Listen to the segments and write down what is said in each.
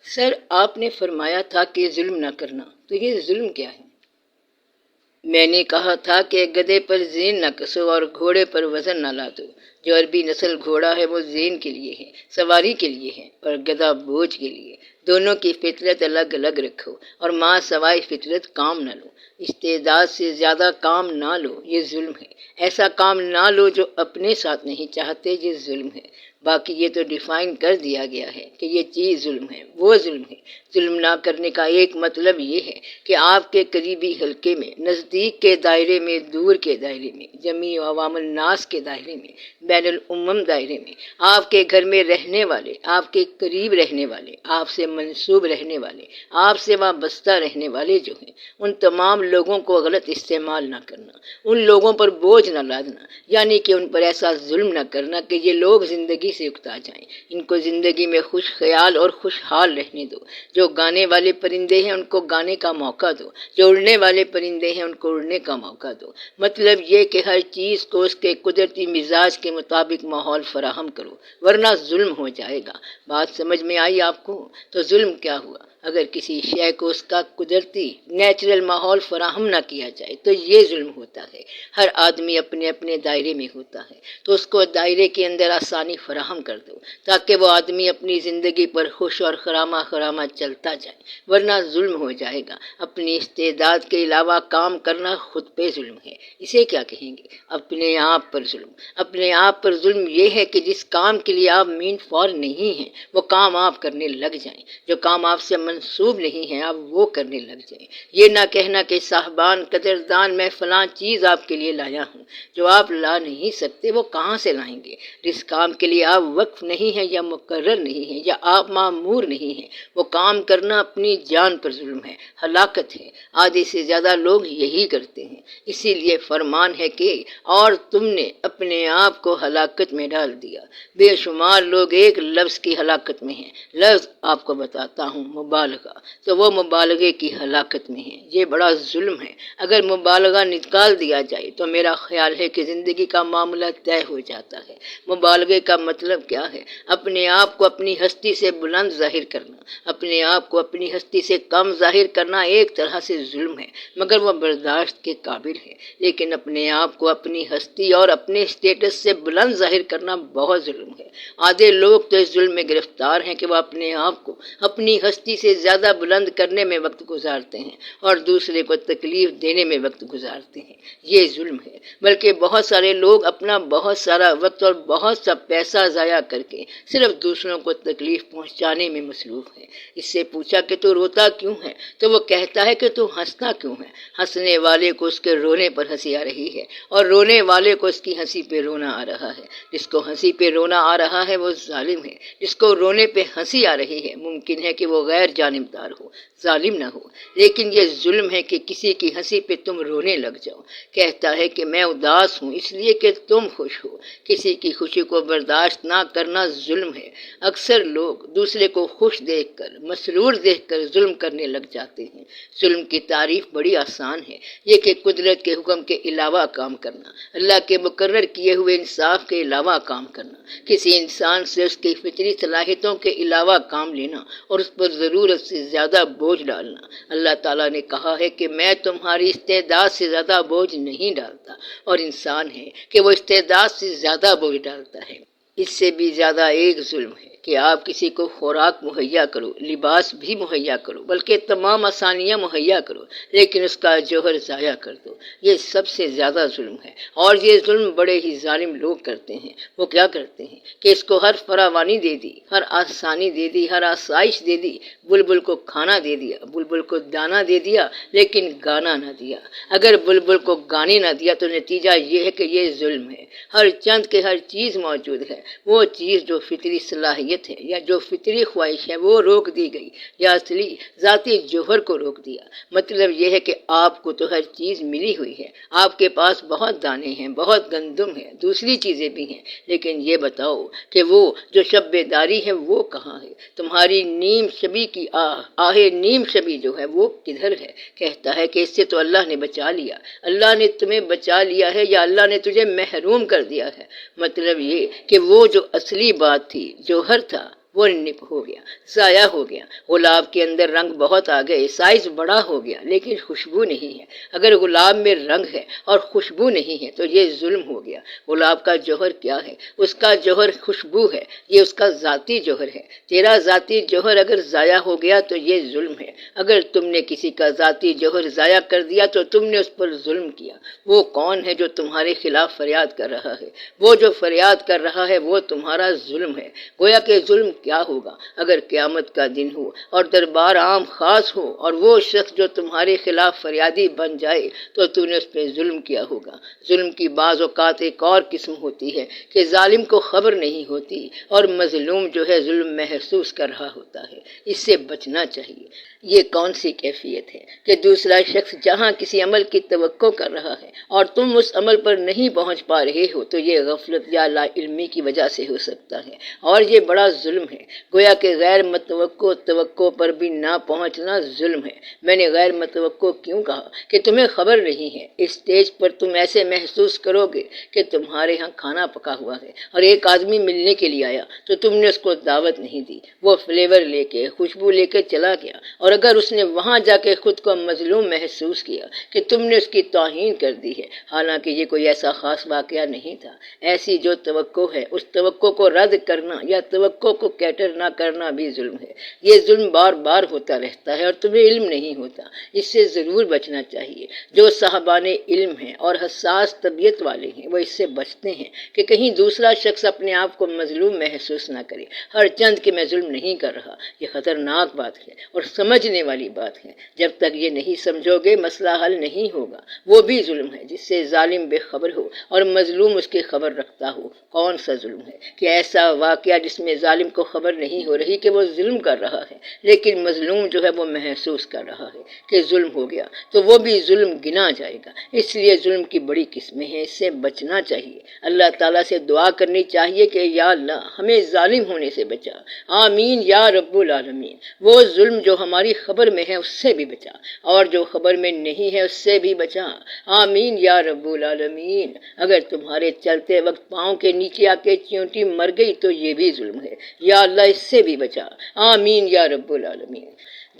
سر آپ نے فرمایا تھا کہ ظلم نہ کرنا، تو یہ ظلم کیا ہے؟ میں نے کہا تھا کہ گدھے پر زین نہ کسو اور گھوڑے پر وزن نہ لادو۔ جو عربی نسل گھوڑا ہے وہ زین کے لیے ہے، سواری کے لیے ہے، اور گدھا بوجھ کے لیے۔ دونوں کی فطرت الگ الگ رکھو اور ماں سوائے فطرت کام نہ لو۔ استعداد سے زیادہ کام نہ لو، یہ ظلم ہے۔ ایسا کام نہ لو جو اپنے ساتھ نہیں چاہتے، یہ ظلم ہے۔ باقی یہ تو ڈیفائن کر دیا گیا ہے کہ یہ چیز ظلم ہے، وہ ظلم ہے۔ ظلم نہ کرنے کا ایک مطلب یہ ہے کہ آپ کے قریبی حلقے میں، نزدیک کے دائرے میں، دور کے دائرے میں، جمیع عوام الناس کے دائرے میں، بین الامم دائرے میں، آپ کے گھر میں رہنے والے، آپ کے قریب رہنے والے، آپ سے منسوب رہنے والے، آپ سے وابستہ رہنے والے جو ہیں، ان تمام لوگوں کو غلط استعمال نہ کرنا، ان لوگوں پر بوجھ نہ لادنا، یعنی کہ ان پر ایسا ظلم نہ کرنا کہ یہ لوگ زندگی سے اکتا جائیں۔ ان کو زندگی میں خوش خیال اور خوشحال رہنے دو۔ جو گانے والے پرندے ہیں ان کو گانے کا موقع دو، جو اڑنے والے پرندے ہیں ان کو اڑنے کا موقع دو۔ مطلب یہ کہ ہر چیز کو اس کے قدرتی مزاج کے مطابق ماحول فراہم کرو، ورنہ ظلم ہو جائے گا۔ بات سمجھ میں آئی آپ کو؟ تو ظلم کیا ہوا؟ اگر کسی شے کو اس کا قدرتی نیچرل ماحول فراہم نہ کیا جائے تو یہ ظلم ہوتا ہے۔ ہر آدمی اپنے اپنے دائرے میں ہوتا ہے تو اس کو دائرے کے اندر آسانی فراہم کر دو تاکہ وہ آدمی اپنی زندگی پر خوش اور خرامہ خرامہ چلتا جائے، ورنہ ظلم ہو جائے گا۔ اپنی استعداد کے علاوہ کام کرنا خود پہ ظلم ہے۔ اسے کیا کہیں گے؟ اپنے آپ پر ظلم۔ اپنے آپ پر ظلم یہ ہے کہ جس کام کے لیے آپ مین فور نہیں ہیں وہ کام آپ کرنے لگ جائیں، جو کام آپ سے منسوب نہیں ہیں آپ وہ کرنے لگ جائیں۔ یہ نہ کہنا کہ صاحبان قدردان میں فلاں چیز آپ کے لیے لایا ہوں، جو آپ لا نہیں سکتے وہ کہاں سے لائیں گے؟ جس کام کے لیے آپ وقف نہیں ہیں یا مقرر نہیں ہیں یا آپ مامور نہیں ہیں، وہ کام کرنا اپنی جان پر ظلم ہے، ہلاکت ہے۔ آدھے سے زیادہ لوگ یہی کرتے ہیں۔ اسی لیے فرمان ہے کہ اور تم نے اپنے آپ کو ہلاکت میں ڈال دیا۔ بے شمار لوگ ایک لفظ کی ہلاکت میں ہیں۔ لفظ آپ کو بتاتا ہوں مبالغہ، تو وہ مبالغے کی ہلاکت میں ہیں۔ یہ بڑا ظلم ہے۔ اگر مبالغہ نکال دیا جائے تو میرا خیال ہے کہ زندگی کا معاملہ طے ہو جاتا ہے۔ مبالغے کا مطلب کیا ہے؟ اپنے آپ کو اپنی ہستی سے بلند ظاہر کرنا، اپنے آپ کو اپنی ہستی سے کم ظاہر کرنا ایک طرح سے ظلم ہے، مگر وہ برداشت کے قابل ہے۔ لیکن اپنے آپ کو اپنی ہستی اور اپنے اسٹیٹس سے بلند ظاہر کرنا بہت ظلم ہے۔ آدھے لوگ تو اس ظلم میں گرفتار ہیں کہ وہ اپنے آپ کو اپنی ہستی سے زیادہ بلند کرنے میں وقت گزارتے ہیں اور دوسرے کو تکلیف دینے میں وقت گزارتے ہیں۔ یہ ظلم ہے۔ بلکہ بہت سارے لوگ اپنا بہت سارا وقت اور بہت سا پیسہ ضائع کر کے صرف دوسروں کو تکلیف پہنچانے میں مصروف ہے۔ اس سے پوچھا کہ تو روتا کیوں ہے؟ تو وہ کہتا ہے کہ تو ہنستا کیوں ہے؟ ہنسنے والے کو اس کے رونے پر ہنسی آ رہی ہے اور رونے والے کو اس کی ہنسی پہ رونا آ رہا ہے۔ جس کو ہنسی پہ رونا آ رہا ہے وہ ظالم ہے، جس کو رونے پہ ہنسی آ رہی ہے ممکن ہے کہ وہ غیر جانبدار ہو، ظالم نہ ہو۔ لیکن یہ ظلم ہے کہ کسی کی ہنسی پہ تم رونے لگ جاؤ۔ کہتا ہے کہ میں اداس ہوں اس لیے کہ تم خوش ہو۔ کسی کی خوشی کو برداشت نہ کرنا ظلم ہے۔ اکثر لوگ دوسرے کو خوش دیکھ کر، مسرور دیکھ کر ظلم کرنے لگ جاتے ہیں۔ ظلم کی تعریف بڑی آسان ہے، یہ کہ قدرت کے حکم کے علاوہ کام کرنا، اللہ کے مقرر کیے ہوئے انصاف کے علاوہ کام کرنا، کسی انسان سے اس کی فطری صلاحیتوں کے علاوہ کام لینا اور اس پر ضرورت سے زیادہ بوجھ ڈالنا۔ اللہ تعالیٰ نے کہا ہے کہ میں تمہاری استعداد سے زیادہ بوجھ نہیں ڈالتا، اور انسان ہے کہ وہ استعداد سے زیادہ بوجھ ڈالتا ہے۔ اس سے بھی زیادہ ایک ظلم ہے کہ آپ کسی کو خوراک مہیا کرو، لباس بھی مہیا کرو، بلکہ تمام آسانیاں مہیا کرو، لیکن اس کا جوہر ضائع کر دو۔ یہ سب سے زیادہ ظلم ہے، اور یہ ظلم بڑے ہی ظالم لوگ کرتے ہیں۔ وہ کیا کرتے ہیں کہ اس کو ہر فراوانی دے دی، ہر آسانی دے دی، ہر آسائش دے دی۔ بلبل کو کھانا دے دیا، بلبل کو دانا دے دیا، لیکن گانا نہ دیا۔ اگر بلبل کو گانے نہ دیا تو نتیجہ یہ ہے کہ یہ ظلم ہے۔ ہر چند کے ہر چیز موجود ہے، وہ چیز جو فطری صلاحیت ہے یا جو فطری خواہش ہے وہ روک دی گئی، یا اصلی ذاتی جوہر کو روک دیا۔ مطلب یہ ہے کہ آپ کو تو ہر چیز ملی ہوئی ہے، آپ کے پاس بہت دانے ہیں، بہت گندم ہے، دوسری چیزیں بھی ہیں، لیکن یہ بتاؤ کہ وہ جو شب بیداری ہے وہ کہاں ہے؟ تمہاری نیم شبی کی آہ نیم شبی جو ہے وہ کدھر ہے؟ کہتا ہے کہ اس سے تو اللہ نے بچا لیا، اللہ نے تمہیں بچا لیا ہے یا اللہ نے تجھے محروم کر دیا ہے۔ مطلب یہ کہ وہ جو اصلی بات تھی، جوہر تھا، وہ نپ ہو گیا، ضائع ہو گیا۔ گلاب کے اندر رنگ بہت آ گئے، سائز بڑا ہو گیا، لیکن خوشبو نہیں ہے۔ اگر گلاب میں رنگ ہے اور خوشبو نہیں ہے تو یہ ظلم ہو گیا۔ گلاب کا جوہر کیا ہے؟ اس کا جوہر خوشبو ہے، یہ اس کا ذاتی جوہر ہے۔ تیرا ذاتی جوہر اگر ضائع ہو گیا تو یہ ظلم ہے۔ اگر تم نے کسی کا ذاتی جوہر ضائع کر دیا تو تم نے اس پر ظلم کیا۔ وہ کون ہے جو تمہارے خلاف فریاد کر رہا ہے؟ وہ جو فریاد کر رہا ہے وہ تمہارا ظلم ہے۔ گویا کہ ظلم کیا ہوگا اگر قیامت کا دن ہو اور دربار عام خاص ہو اور وہ شخص جو تمہارے خلاف فریادی بن جائے تو تم نے اس پہ ظلم کیا ہوگا۔ ظلم کی بعض اوقات ایک اور قسم ہوتی ہے کہ ظالم کو خبر نہیں ہوتی اور مظلوم جو ہے ظلم محسوس کر رہا ہوتا ہے۔ اس سے بچنا چاہیے۔ یہ کون سی کیفیت ہے کہ دوسرا شخص جہاں کسی عمل کی توقع کر رہا ہے اور تم اس عمل پر نہیں پہنچ پا رہے ہو تو یہ غفلت یا لا علمی کی وجہ سے ہو سکتا ہے، اور یہ بڑا ظلم ہے۔ گویا کہ غیر متوقع توقع پر بھی نہ پہنچنا ظلم ہے۔ میں نے غیر متوقع کیوں کہا؟ کہ تمہیں خبر نہیں ہے۔ اس اسٹیج پر تم ایسے محسوس کرو گے کہ تمہارے ہاں کھانا پکا ہوا ہے اور ایک آدمی ملنے کے لیے آیا تو تم نے اس کو دعوت نہیں دی۔ وہ فلیور لے کے، خوشبو لے کے چلا گیا، اور اگر اس نے وہاں جا کے خود کو مظلوم محسوس کیا کہ تم نے اس کی توہین کر دی ہے، حالانکہ یہ کوئی ایسا خاص واقعہ نہیں تھا۔ ایسی جو توقع ہے اس توقع کو رد کرنا یا توقع کو کیٹر نہ کرنا بھی ظلم ہے۔ یہ ظلم بار بار ہوتا رہتا ہے اور تمہیں علم نہیں ہوتا۔ اس سے ضرور بچنا چاہیے۔ جو صاحبان علم ہیں اور حساس طبیعت والے ہیں وہ اس سے بچتے ہیں کہ کہیں دوسرا شخص اپنے آپ کو مظلوم محسوس نہ کرے، ہر چند کہ میں ظلم نہیں کر رہا۔ یہ خطرناک بات ہے اور سمجھنے والی بات ہے۔ جب تک یہ نہیں سمجھو گے مسئلہ حل نہیں ہوگا۔ وہ بھی ظلم ہے جس سے ظالم بے خبر ہو اور مظلوم اس کی خبر رکھتا ہو۔ کون سا ظلم ہے کہ ایسا واقعہ جس میں ظالم کو خبر نہیں ہو رہی کہ وہ ظلم کر رہا ہے، لیکن مظلوم جو ہے وہ محسوس کر رہا ہے کہ ظلم ہو گیا، تو وہ بھی ظلم گنا جائے گا۔ اس لیے ظلم کی بڑی قسمیں ہیں، اس سے بچنا چاہیے۔ اللہ تعالیٰ سے دعا کرنی چاہیے کہ یا اللہ ہمیں ظالم ہونے سے بچا، آمین یا رب العالمین۔ وہ ظلم جو ہماری خبر میں ہے اس سے بھی بچا، اور جو خبر میں نہیں ہے اس سے بھی بچا، آمین یا رب العالمین۔ اگر تمہارے چلتے وقت پاؤں کے نیچے آ کے چیونٹی مر گئی تو یہ بھی ظلم ہے، یا اللہ اس سے بھی بچا، آمین یا رب العالمین۔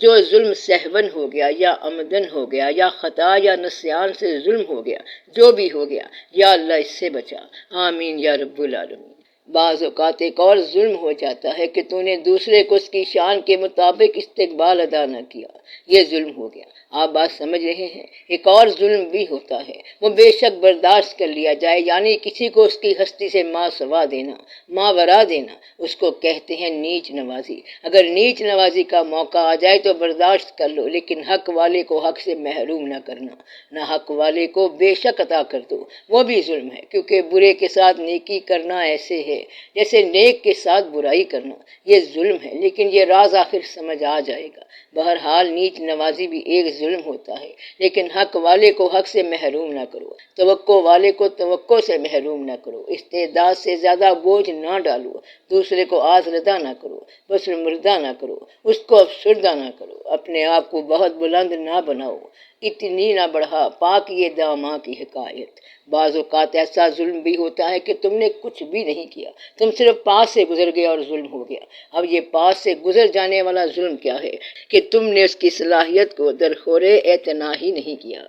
جو ظلم سہون ہو گیا یا عمدن ہو گیا یا خطا یا نسیان سے ظلم ہو گیا، جو بھی ہو گیا، یا اللہ اس سے بچا، آمین یا رب العالمین۔ بعض اوقات ایک اور ظلم ہو جاتا ہے کہ تو نے دوسرے کو اس کی شان کے مطابق استقبال ادا نہ کیا، یہ ظلم ہو گیا۔ آپ بات سمجھ رہے ہیں؟ ایک اور ظلم بھی ہوتا ہے، وہ بے شک برداشت کر لیا جائے، یعنی کسی کو اس کی ہستی سے ماں سوا دینا، ماں ورا دینا، اس کو کہتے ہیں نیچ نوازی۔ اگر نیچ نوازی کا موقع آ جائے تو برداشت کر لو، لیکن حق والے کو حق سے محروم نہ کرنا، نہ حق والے کو بے شک عطا کر دو، وہ بھی ظلم ہے، کیونکہ برے کے ساتھ نیکی کرنا ایسے ہے جیسے نیک کے ساتھ برائی کرنا۔ یہ ظلم ہے، لیکن یہ راز آخر سمجھ آ جائے گا۔ بہرحال نیچ نوازی بھی ایک ظلم ہوتا ہے، لیکن حق والے کو حق سے محروم نہ کرو، توقع والے کو توقع سے محروم نہ کرو، استعداد سے زیادہ بوجھ نہ ڈالو، دوسرے کو آزردہ نہ کرو، بس مردہ نہ کرو، اس کو افسردہ نہ کرو، اپنے آپ کو بہت بلند نہ بناؤ، اتنی نہ بڑھا، پاک یہ داماں کی حکایت۔ بعض اوقات ایسا ظلم بھی ہوتا ہے کہ تم نے کچھ بھی نہیں کیا، تم صرف پاس سے گزر گئے اور ظلم ہو گیا۔ اب یہ پاس سے گزر جانے والا ظلم کیا ہے کہ تم نے اس کی صلاحیت کو درخور اعتنا ہی نہیں کیا،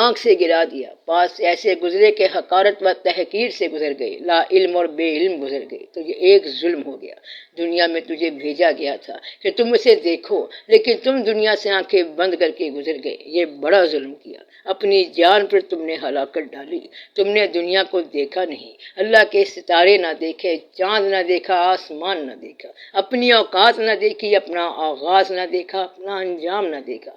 آنکھ سے گرا دیا، پاس سے ایسے گزرے کہ حقارت و تحقیر سے گزر گئے، لا علم اور بے علم گزر گئے، تو یہ ایک ظلم ہو گیا۔ دنیا میں تجھے بھیجا گیا تھا کہ تم اسے دیکھو، لیکن تم دنیا سے آنکھیں بند کر کے گزر گئے، یہ بڑا ظلم کیا۔ اپنی جان پر تم نے ہلاکت ڈالی، تم نے دنیا کو دیکھا نہیں، اللہ کے ستارے نہ دیکھے، چاند نہ دیکھا، آسمان نہ دیکھا، اپنی اوقات نہ دیکھی، اپنا آغاز نہ دیکھا، اپنا انجام نہ دیکھا،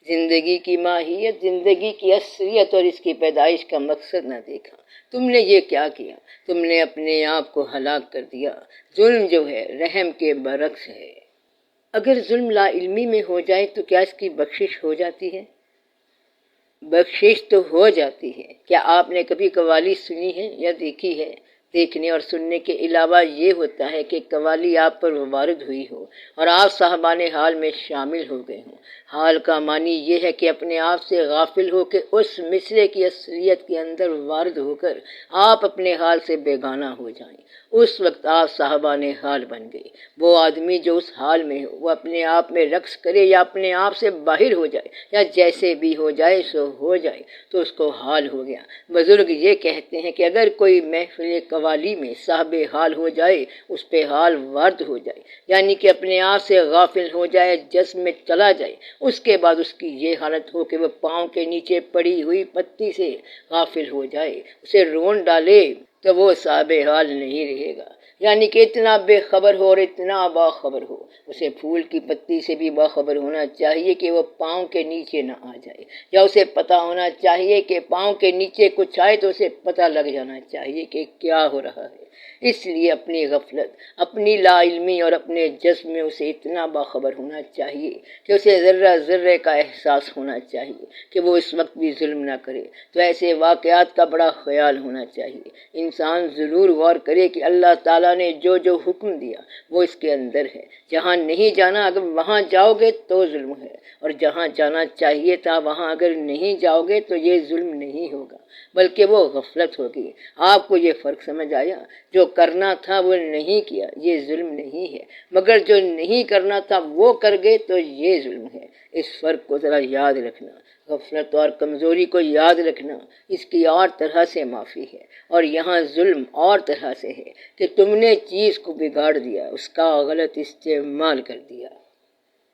زندگی کی ماہیت، زندگی کی اصلیت اور اس کی پیدائش کا مقصد نہ دیکھا۔ تم نے یہ کیا کیا؟ تم نے اپنے آپ کو ہلاک کر دیا۔ ظلم جو ہے رحم کے برعکس ہے۔ اگر ظلم لا علمی میں ہو جائے تو کیا اس کی بخشش ہو جاتی ہے؟ بخشش تو ہو جاتی ہے۔ کیا آپ نے کبھی قوالی سنی ہے یا دیکھی ہے؟ دیکھنے اور سننے کے علاوہ یہ ہوتا ہے کہ قوالی آپ پر وارد ہوئی ہو اور آپ صاحبان حال میں شامل ہو گئے ہوں۔ حال کا معنی یہ ہے کہ اپنے آپ سے غافل ہو کے اس مصرے کی اصلیت کے اندر وارد ہو کر آپ اپنے حال سے بیگانہ ہو جائیں۔ اس وقت آپ صاحبان حال بن گئے۔ وہ آدمی جو اس حال میں ہو، وہ اپنے آپ میں رقص کرے یا اپنے آپ سے باہر ہو جائے یا جیسے بھی ہو جائے سو ہو جائے تو اس کو حال ہو گیا۔ بزرگ یہ کہتے ہیں کہ اگر کوئی محفل قوالی میں صاحب حال ہو جائے، اس پہ حال وارد ہو جائے، یعنی کہ اپنے آپ سے غافل ہو جائے، جسم میں چلا جائے، اس کے بعد اس کی یہ حالت ہو کہ وہ پاؤں کے نیچے پڑی ہوئی پتی سے غافل ہو جائے، اسے رون ڈالے، تو وہ صاحب حال نہیں رہے گا۔ یعنی کہ اتنا بے خبر ہو اور اتنا باخبر ہو، اسے پھول کی پتی سے بھی باخبر ہونا چاہیے کہ وہ پاؤں کے نیچے نہ آ جائے، یا اسے پتہ ہونا چاہیے کہ پاؤں کے نیچے کچھ آئے تو اسے پتہ لگ جانا چاہیے کہ کیا ہو رہا ہے۔ اس لیے اپنی غفلت، اپنی لا علمی اور اپنے جسم میں اسے اتنا باخبر ہونا چاہیے کہ اسے ذرہ ذرے کا احساس ہونا چاہیے کہ وہ اس وقت بھی ظلم نہ کرے۔ تو ایسے واقعات کا بڑا خیال ہونا چاہیے۔ انسان ضرور غور کرے کہ اللہ تعالیٰ نے جو جو حکم دیا وہ اس کے اندر ہے۔ جہاں نہیں جانا اگر وہاں جاؤ گے تو ظلم ہے، اور جہاں جانا چاہیے تھا وہاں اگر نہیں جاؤ گے تو یہ ظلم نہیں ہوگا بلکہ وہ غفلت ہوگی۔ آپ کو یہ فرق سمجھ آیا؟ جو کرنا تھا وہ نہیں کیا، یہ ظلم نہیں ہے، مگر جو نہیں کرنا تھا وہ کر گئے تو یہ ظلم ہے۔ اس فرق کو ذرا یاد رکھنا۔ غفلت اور کمزوری کو یاد رکھنا، اس کی اور طرح سے معافی ہے، اور یہاں ظلم اور طرح سے ہے کہ تم نے چیز کو بگاڑ دیا، اس کا غلط استعمال کر دیا۔